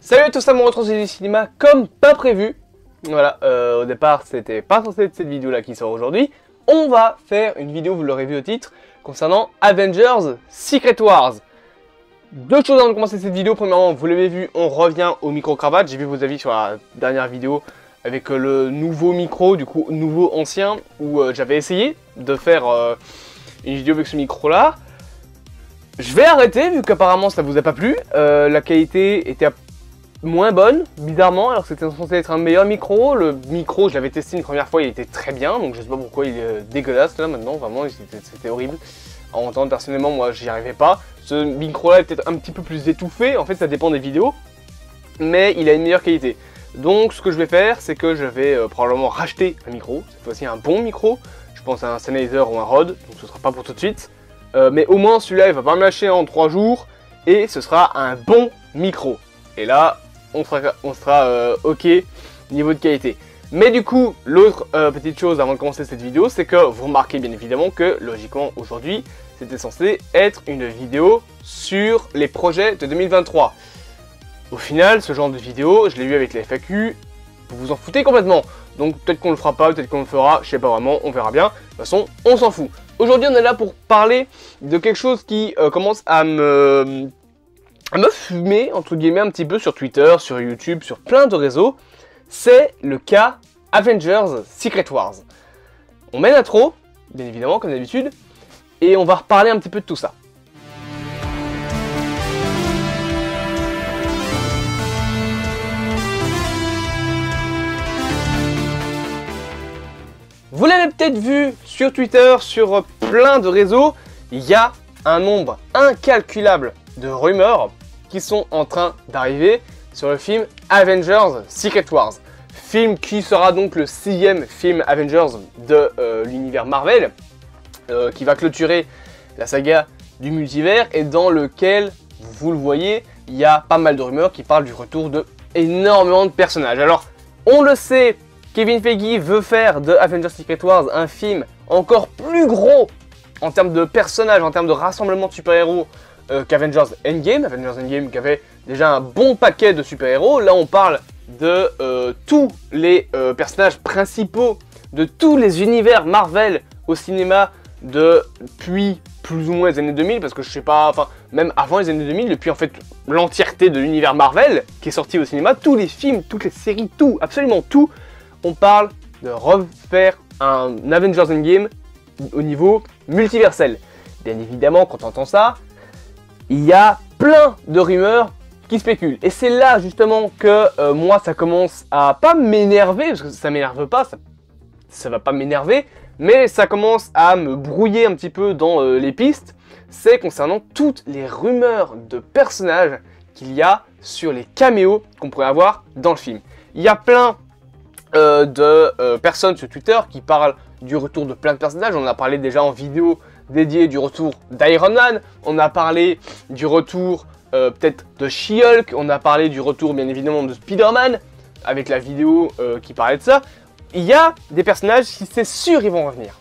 Salut à tous, on retrouve sur du cinéma comme pas prévu. Voilà, au départ c'était pas censé être cette vidéo là qui sort aujourd'hui. On va faire une vidéo, vous l'aurez vu au titre, concernant Avengers Secret Wars. Deux choses avant de commencer cette vidéo. Premièrement, vous l'avez vu, on revient au micro-cravate. J'ai vu vos avis sur la dernière vidéo avec le nouveau micro, du coup nouveau ancien, où j'avais essayé de faire une vidéo avec ce micro là. Je vais arrêter vu qu'apparemment ça vous a pas plu. La qualité était moins bonne, bizarrement, alors que c'était censé être un meilleur micro. Le micro, je l'avais testé une première fois, il était très bien, donc je sais pas pourquoi il est dégueulasse là maintenant, vraiment c'était horrible. À entendre, personnellement, moi j'y arrivais pas. Ce micro là est peut-être un petit peu plus étouffé, en fait ça dépend des vidéos, mais il a une meilleure qualité. Donc ce que je vais faire, c'est que je vais probablement racheter un micro, cette fois-ci un bon micro. Je pense à un Sennheiser ou un Rode, donc ce sera pas pour tout de suite. Mais au moins celui-là il va pas me lâcher en 3 jours, et ce sera un bon micro. Et là, on sera ok niveau de qualité. Mais du coup, l'autre petite chose avant de commencer cette vidéo, c'est que vous remarquez bien évidemment que logiquement aujourd'hui, c'était censé être une vidéo sur les projets de 2023. Au final, ce genre de vidéo, je l'ai vu avec les FAQ, vous vous en foutez complètement. Donc peut-être qu'on le fera pas, peut-être qu'on le fera, je sais pas vraiment, on verra bien. De toute façon, on s'en fout. Aujourd'hui, on est là pour parler de quelque chose qui commence à me fumer, entre guillemets, un petit peu sur Twitter, sur YouTube, sur plein de réseaux. C'est le cas Avengers Secret Wars. On met l'intro, bien évidemment, comme d'habitude, et on va reparler un petit peu de tout ça. Vous l'avez peut-être vu sur Twitter, sur plein de réseaux, il y a un nombre incalculable de rumeurs qui sont en train d'arriver sur le film Avengers Secret Wars. Film qui sera donc le 6e film Avengers de l'univers Marvel, qui va clôturer la saga du multivers et dans lequel, vous le voyez, il y a pas mal de rumeurs qui parlent du retour de énormément de personnages. Alors, on le sait, Kevin Feige veut faire de Avengers Secret Wars un film encore plus gros en termes de personnages, en termes de rassemblement de super-héros qu'Avengers Endgame. Avengers Endgame qui avait déjà un bon paquet de super-héros. Là on parle de tous les personnages principaux de tous les univers Marvel au cinéma depuis plus ou moins les années 2000, parce que je sais pas, enfin même avant les années 2000, depuis en fait l'entièreté de l'univers Marvel qui est sorti au cinéma, tous les films, toutes les séries, tout, absolument tout. On parle de refaire un Avengers Endgame au niveau multiversel. Bien évidemment, quand on entend ça, il y a plein de rumeurs qui spéculent. Et c'est là justement que moi ça commence à pas m'énerver, parce que ça m'énerve pas, ça va pas m'énerver, mais ça commence à me brouiller un petit peu dans les pistes. C'est concernant toutes les rumeurs de personnages qu'il y a sur les caméos qu'on pourrait avoir dans le film. Il y a plein de personnes sur Twitter qui parlent du retour de plein de personnages. On en a parlé déjà en vidéo dédiée du retour d'Iron Man, on a parlé du retour peut-être de She-Hulk, on a parlé du retour bien évidemment de Spider-Man avec la vidéo qui parlait de ça. Il y a des personnages qui c'est sûr ils vont revenir.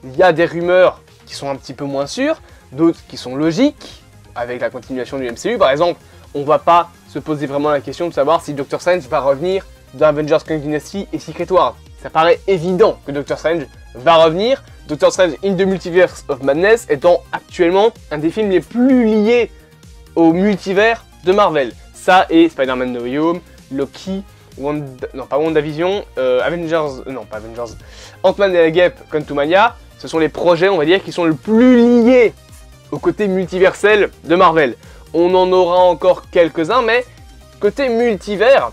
Il y a des rumeurs qui sont un petit peu moins sûres, d'autres qui sont logiques avec la continuation du MCU. Par exemple, on va pas se poser vraiment la question de savoir si Doctor Strange va revenir dans Avengers Kang Dynasty et Secret Wars. Ça paraît évident que Doctor Strange va revenir. Doctor Strange in the Multiverse of Madness étant actuellement un des films les plus liés au multivers de Marvel. Ça et Spider-Man No Way Home, Loki, WandaVision, Ant-Man et la Guêpe, Quantumania. Ce sont les projets, on va dire, qui sont le plus liés au côté multiversel de Marvel. On en aura encore quelques-uns, mais côté multivers,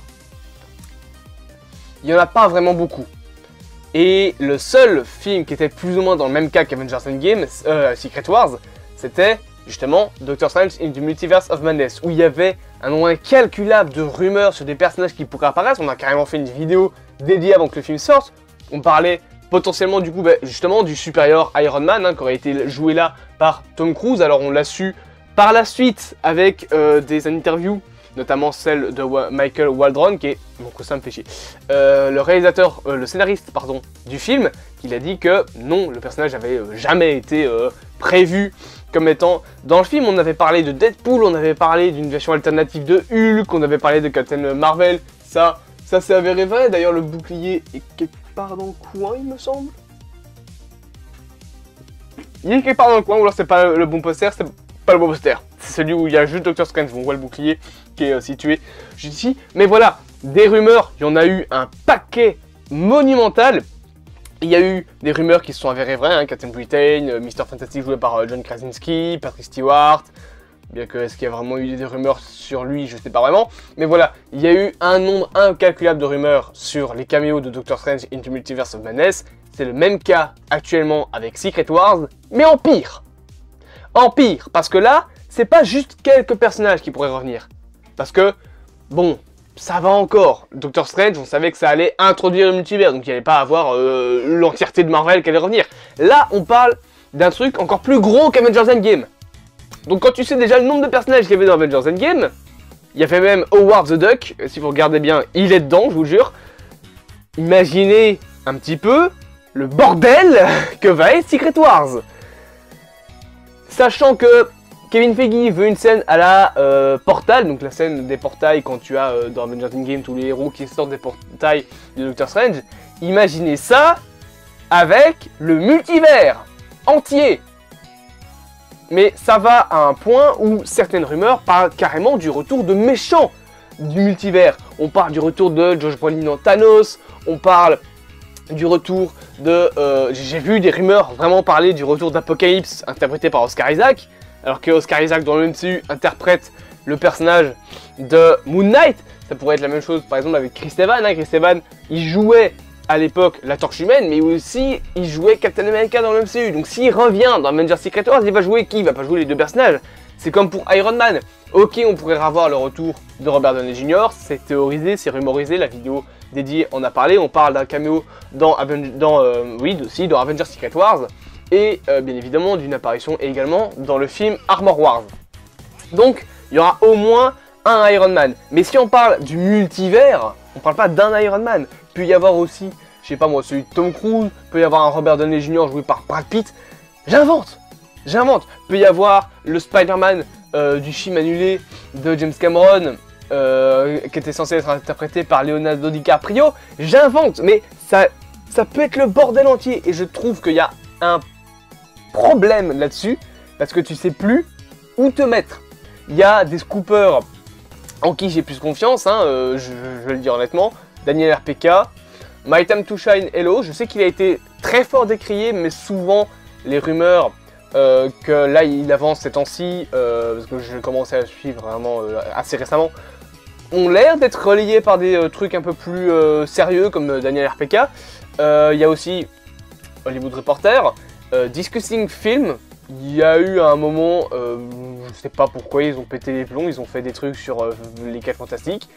il n'y en a pas vraiment beaucoup. Et le seul film qui était plus ou moins dans le même cas qu'Avengers Endgame, Secret Wars, c'était justement Doctor Strange in the Multiverse of Madness, où il y avait un nombre incalculable de rumeurs sur des personnages qui pourraient apparaître. On a carrément fait une vidéo dédiée avant que le film sorte. On parlait potentiellement du coup justement du supérieur Iron Man qui aurait été joué là par Tom Cruise. Alors on l'a su par la suite avec des interviews, notamment celle de Michael Waldron, qui est... Bon, ça me fait chier. Le réalisateur, le scénariste, pardon, du film, qui a dit que non, le personnage n'avait jamais été prévu comme étant... Dans le film, on avait parlé de Deadpool, on avait parlé d'une version alternative de Hulk, on avait parlé de Captain Marvel. Ça s'est avéré vrai. D'ailleurs, le bouclier est quelque part dans le coin, il me semble. Il est quelque part dans le coin, ou alors c'est pas le bon poster, c'est pas le bon poster. C'est celui où il y a juste Doctor Strange, on voit le bouclier qui est situé juste ici. Mais voilà, des rumeurs, il y en a eu un paquet monumental. Il y a eu des rumeurs qui se sont avérées vraies, hein, Captain Britain, Mr. Fantastic joué par John Krasinski, Patrick Stewart. Bien que est-ce qu'il y a vraiment eu des rumeurs sur lui, je sais pas vraiment. Mais voilà, il y a eu un nombre incalculable de rumeurs sur les caméos de Doctor Strange Into Multiverse of Madness. C'est le même cas actuellement avec Secret Wars, mais en pire. En pire, parce que là, c'est pas juste quelques personnages qui pourraient revenir. Parce que, bon, ça va encore. Doctor Strange, on savait que ça allait introduire le multivers, donc il n'y allait pas avoir l'entièreté de Marvel qui allait revenir. Là, on parle d'un truc encore plus gros qu'Avengers Endgame. Donc quand tu sais déjà le nombre de personnages qu'il y avait dans Avengers Endgame, il y avait même Howard the Duck, si vous regardez bien, il est dedans, je vous jure. Imaginez un petit peu le bordel que va être Secret Wars. Sachant que Kevin Feige veut une scène à la Portal, donc la scène des portails quand tu as dans Avengers Endgame tous les héros qui sortent des portails de Doctor Strange. Imaginez ça avec le multivers entier. Mais ça va à un point où certaines rumeurs parlent carrément du retour de méchants du multivers. On parle du retour de Josh Brolin en Thanos, on parle du retour de... j'ai vu des rumeurs vraiment parler du retour d'Apocalypse interprété par Oscar Isaac, alors que Oscar Isaac dans le MCU interprète le personnage de Moon Knight. Ça pourrait être la même chose par exemple avec Chris Evans. Chris Evans, il jouait à l'époque la Torche Humaine, mais aussi il jouait Captain America dans le MCU. Donc s'il revient dans Avengers Secret Wars, il va jouer qui? Il va pas jouer les deux personnages. C'est comme pour Iron Man. Ok, on pourrait avoir le retour de Robert Downey Jr. C'est théorisé, c'est rumorisé, la vidéo dédiée en a parlé. On parle d'un caméo dans Avengers Secret Wars. Et bien évidemment d'une apparition également dans le film Armor Wars. Donc il y aura au moins un Iron Man. Mais si on parle du multivers, on parle pas d'un Iron Man. Il peut y avoir aussi, je sais pas moi, celui de Tom Cruise. Il peut y avoir un Robert Downey Jr. joué par Brad Pitt. J'invente. Il peut y avoir le Spider-Man du film annulé de James Cameron. Qui était censé être interprété par Leonardo DiCaprio. J'invente. Mais ça peut être le bordel entier. Et je trouve qu'il y a un problème là-dessus, parce que tu sais plus où te mettre. Il y a des scoopers en qui j'ai plus confiance, hein, je vais le dire honnêtement. Daniel RPK, My Time to Shine Hello, je sais qu'il a été très fort décrié, mais souvent les rumeurs que là il avance ces temps-ci, parce que j'ai commencé à le suivre vraiment assez récemment, ont l'air d'être relayés par des trucs un peu plus sérieux comme Daniel RPK. Il y a aussi Hollywood Reporter, Discussing Film. Il y a eu un moment, je sais pas pourquoi ils ont pété les plombs, ils ont fait des trucs sur les 4 Fantastiques.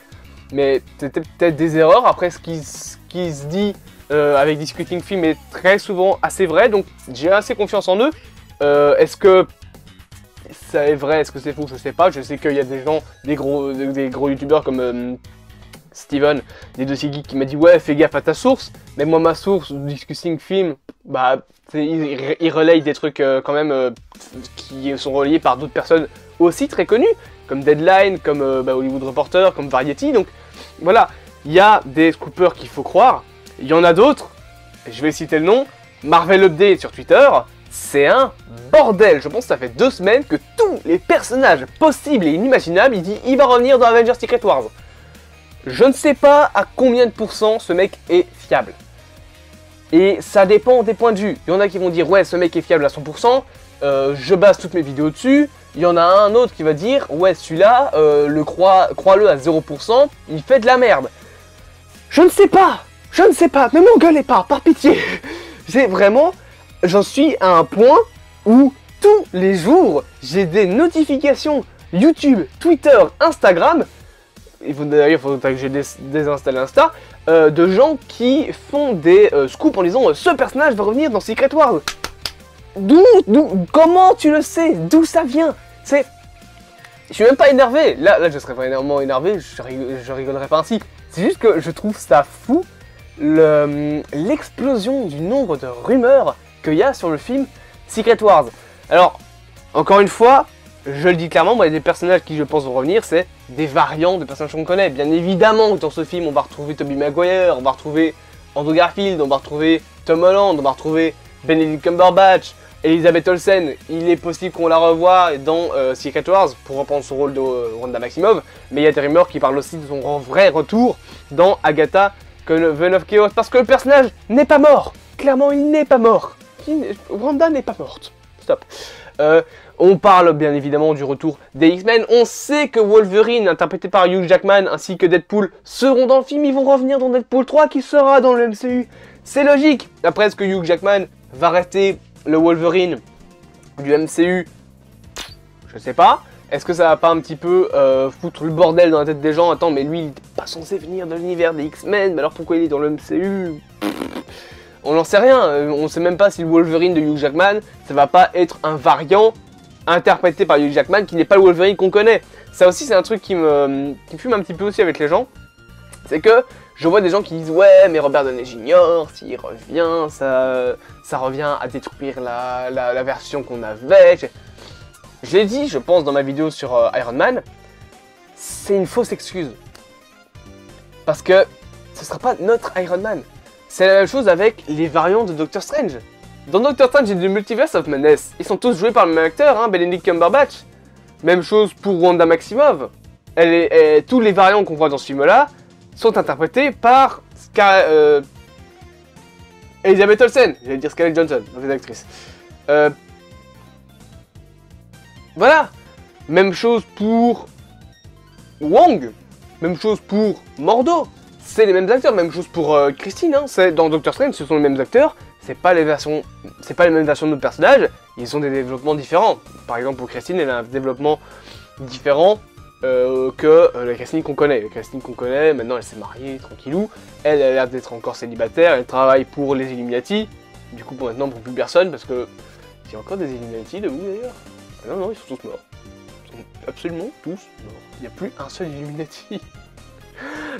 Mais c'était peut-être des erreurs. Après, ce qui se dit avec Discuting Film est très souvent assez vrai, donc j'ai assez confiance en eux. Est-ce que ça est vrai, est-ce que c'est faux, je sais pas. Je sais qu'il y a des gens, des gros youtubeurs comme Steven, des dossiers geeks, qui m'a dit ouais, fais gaffe à ta source. Mais moi, ma source, Discussing Film, bah, il relaye des trucs quand même qui sont relayés par d'autres personnes aussi très connues, comme Deadline, comme Hollywood Reporter, comme Variety. Donc voilà, il y a des scoopers qu'il faut croire. Il y en a d'autres, je vais citer le nom, Marvel Update sur Twitter. C'est un bordel. Je pense que ça fait 2 semaines que tous les personnages possibles et inimaginables, il dit il va revenir dans Avengers Secret Wars. Je ne sais pas à combien de pourcents ce mec est fiable. Et ça dépend des points de vue. Il y en a qui vont dire ouais, ce mec est fiable à 100%, je base toutes mes vidéos dessus. Il y en a un autre qui va dire ouais, celui-là, crois-le à 0%, il fait de la merde. Je ne sais pas, ne m'engueulez pas, par pitié. C'est vraiment, j'en suis à un point où tous les jours, j'ai des notifications YouTube, Twitter, Instagram. D'ailleurs, il faudrait que j'ai désinstallé Insta, de gens qui font des scoops en disant ce personnage va revenir dans Secret Wars. Comment tu le sais? D'où ça vient? Je suis même pas énervé. Là, je serais vraiment énervé, je rigolerais pas ainsi. C'est juste que je trouve ça fou, l'explosion du nombre de rumeurs qu'il y a sur le film Secret Wars. Alors, Encore une fois, je le dis clairement, moi, les personnages qui je pense vont revenir, c'est des variants de personnages qu'on connaît. Bien évidemment, dans ce film, on va retrouver Tobey Maguire, on va retrouver Andrew Garfield, on va retrouver Tom Holland, on va retrouver Benedict Cumberbatch, Elizabeth Olsen. Il est possible qu'on la revoie dans Secret Wars pour reprendre son rôle de Wanda Maximoff, mais il y a des rumeurs qui parlent aussi de son vrai retour dans Agatha Coven of Chaos, parce que le personnage n'est pas mort. Clairement, il n'est pas mort. Wanda n'est pas morte. Stop. On parle bien évidemment du retour des X-Men. On sait que Wolverine, interprété par Hugh Jackman, ainsi que Deadpool, seront dans le film. Ils vont revenir dans Deadpool 3 qui sera dans le MCU. C'est logique. Après, est-ce que Hugh Jackman va rester le Wolverine du MCU? Je sais pas. Est-ce que ça va pas un petit peu foutre le bordel dans la tête des gens? Attends, mais lui, il n'est pas censé venir de l'univers des X-Men. Mais alors pourquoi il est dans le MCU? On n'en sait rien. On sait même pas si le Wolverine de Hugh Jackman, ça va pas être un variant interprété par Hugh Jackman qui n'est pas le Wolverine qu'on connaît. Ça aussi, c'est un truc qui me fume un petit peu aussi avec les gens. C'est que je vois des gens qui disent ouais, mais Robert Downey Jr. s'il revient, ça revient à détruire la version qu'on avait. Je l'ai dit, je pense, dans ma vidéo sur Iron Man, c'est une fausse excuse. Parce que ce sera pas notre Iron Man. C'est la même chose avec les variants de Doctor Strange. Dans Doctor Strange et The Multiverse of Madness, ils sont tous joués par le même acteur, hein, Benedict Cumberbatch. Même chose pour Wanda Maximoff. Tous les variants qu'on voit dans ce film-là sont interprétés par Elizabeth Olsen. J'allais dire Scarlett Johansson, mauvaise actrice. Voilà. Même chose pour Wong. Même chose pour Mordo. C'est les mêmes acteurs. Même chose pour Christine. Hein. Dans Doctor Strange, ce sont les mêmes acteurs. C'est pas les mêmes versions de nos personnages. Ils ont des développements différents. Par exemple, pour Christine, elle a un développement différent que la Christine qu'on connaît. La Christine qu'on connaît, maintenant elle s'est mariée, tranquillou. Elle a l'air d'être encore célibataire. Elle travaille pour les Illuminati. Du coup, pour maintenant, pour plus personne, parce que il y a encore des Illuminati de où d'ailleurs? Ah non, ils sont tous morts. Ils sont absolument tous morts. Il n'y a plus un seul Illuminati.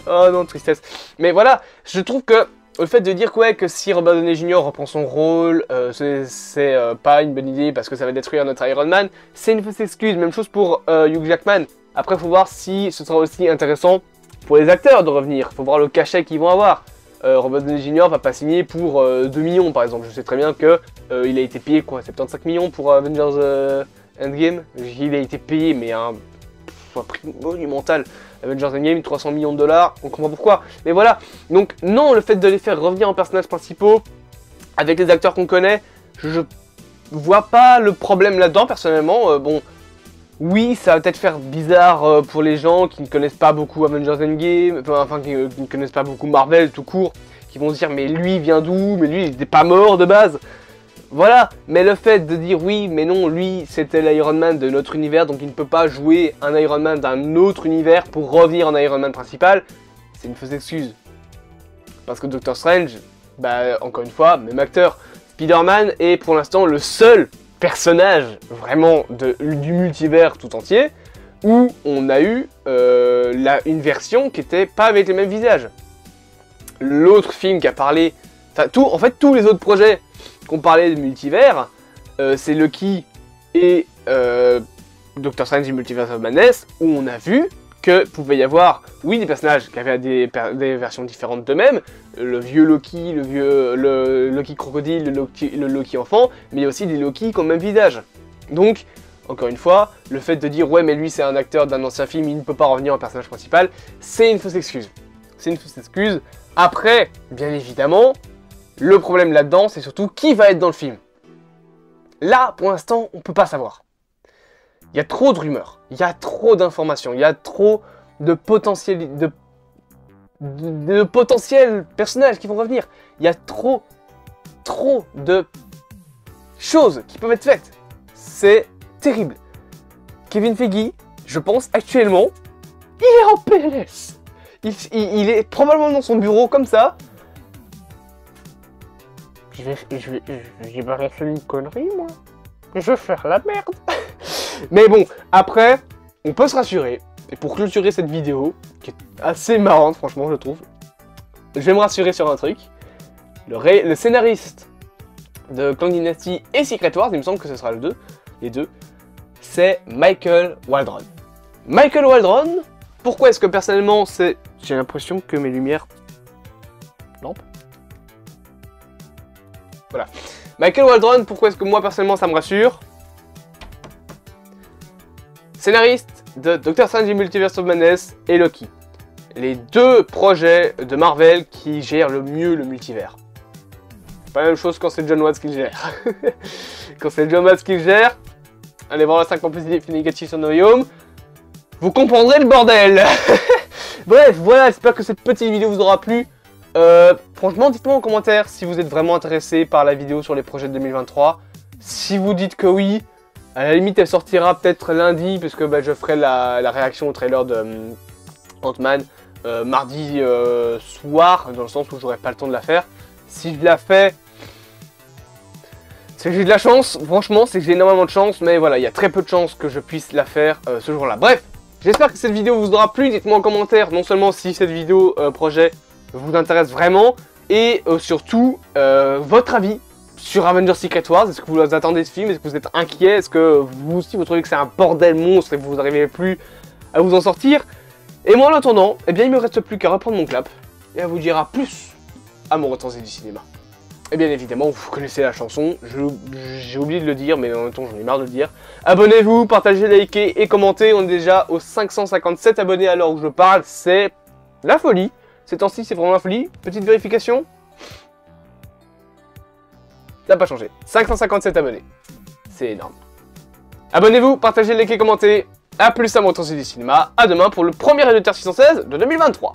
Oh non, tristesse. Mais voilà, je trouve que le fait de dire que si Robert Downey Jr. reprend son rôle, c'est pas une bonne idée parce que ça va détruire notre Iron Man, c'est une fausse excuse. Même chose pour Hugh Jackman. Après, il faut voir si ce sera aussi intéressant pour les acteurs de revenir. Il faut voir le cachet qu'ils vont avoir. Robert Downey Jr. va pas signer pour 2 millions par exemple. Je sais très bien que il a été payé quoi, 75 millions pour Avengers Endgame. Il a été payé mais un prix monumental. Avengers Endgame, 300 millions de dollars, on comprend pourquoi. Mais voilà, donc non, le fait de les faire revenir en personnages principaux, avec les acteurs qu'on connaît, je vois pas le problème là-dedans, personnellement. Bon, oui, ça va peut-être faire bizarre pour les gens qui ne connaissent pas beaucoup Avengers Endgame, enfin qui ne connaissent pas beaucoup Marvel tout court, qui vont se dire mais lui vient d'où? Mais lui il n'était pas mort de base. Voilà, mais le fait de dire oui, mais non, lui c'était l'Iron Man de notre univers, donc il ne peut pas jouer un Iron Man d'un autre univers pour revenir en Iron Man principal, c'est une fausse excuse. Parce que Doctor Strange, bah encore une fois, même acteur. Spider-Man est pour l'instant le seul personnage vraiment du multivers tout entier où on a eu une version qui n'était pas avec les mêmes visages. L'autre film qui a parlé, en fait tous les autres projets qu'on parlait de multivers, c'est Loki et Doctor Strange Multiverse of Madness, où on a vu que pouvait y avoir, oui, des personnages qui avaient des versions différentes d'eux-mêmes, le vieux Loki, le Loki crocodile, le Loki enfant, mais il y a aussi des Loki qui ont le même visage. Donc, encore une fois, le fait de dire ouais mais lui c'est un acteur d'un ancien film, il ne peut pas revenir en personnage principal, c'est une fausse excuse. C'est une fausse excuse. Après, bien évidemment, le problème là-dedans, c'est surtout qui va être dans le film. Là, pour l'instant, on peut pas savoir. Il y a trop de rumeurs, il y a trop d'informations, il y a trop de potentiels personnages qui vont revenir. Il y a trop de choses qui peuvent être faites. C'est terrible. Kevin Feige, je pense actuellement, il est en PLS. Il est probablement dans son bureau comme ça. J'ai pas fait une connerie, moi. Je vais faire la merde. Mais bon, après, on peut se rassurer. Et pour clôturer cette vidéo, qui est assez marrante, franchement, je trouve, je vais me rassurer sur un truc. Le scénariste de Kang Dynasty et Secret Wars, il me semble que ce sera les deux, c'est Michael Waldron. Michael Waldron, pourquoi est-ce que personnellement c'est... J'ai l'impression que mes lumières... Lampe. Voilà. Michael Waldron, pourquoi est-ce que moi personnellement ça me rassure? Scénariste de Doctor Strange in Multiverse of Madness et Loki. Les deux projets de Marvel qui gèrent le mieux le multivers. Pas la même chose quand c'est John Watts qui le gère. Quand c'est John Watts qui le gère, allez voir la 5 positif et négatif sur No Way Home, vous comprendrez le bordel. Bref, voilà, j'espère que cette petite vidéo vous aura plu. Franchement, dites-moi en commentaire si vous êtes vraiment intéressé par la vidéo sur les projets de 2023. Si vous dites que oui, à la limite elle sortira peut-être lundi, parce que je ferai la réaction au trailer de Ant-Man mardi soir, dans le sens où j'aurai pas le temps de la faire. Si je la fais, c'est que j'ai de la chance, franchement, c'est que j'ai énormément de chance, mais voilà, il y a très peu de chances que je puisse la faire ce jour-là. Bref, j'espère que cette vidéo vous aura plu. Dites-moi en commentaire, non seulement si cette vidéo projet vous intéresse vraiment, et surtout votre avis sur Avengers Secret Wars. Est-ce que vous attendez ce film? Est-ce que vous êtes inquiet? Est-ce que vous aussi vous trouvez que c'est un bordel monstre et que vous n'arrivez plus à vous en sortir? Et moi en attendant, eh bien il me reste plus qu'à reprendre mon clap et à vous dire à plus à mon retour du cinéma. Et bien évidemment, vous connaissez la chanson, j'ai oublié de le dire, mais en même temps j'en ai marre de le dire. Abonnez-vous, partagez, likez et commentez. On est déjà aux 557 abonnés à l'heure où je parle, c'est la folie. Ces temps-ci, c'est vraiment la folie. Petite vérification. Ça n'a pas changé. 557 abonnés. C'est énorme. Abonnez-vous, partagez, likez, commentez. A plus à mon retour du cinéma. À demain pour le premier Réducteur 616 de 2023.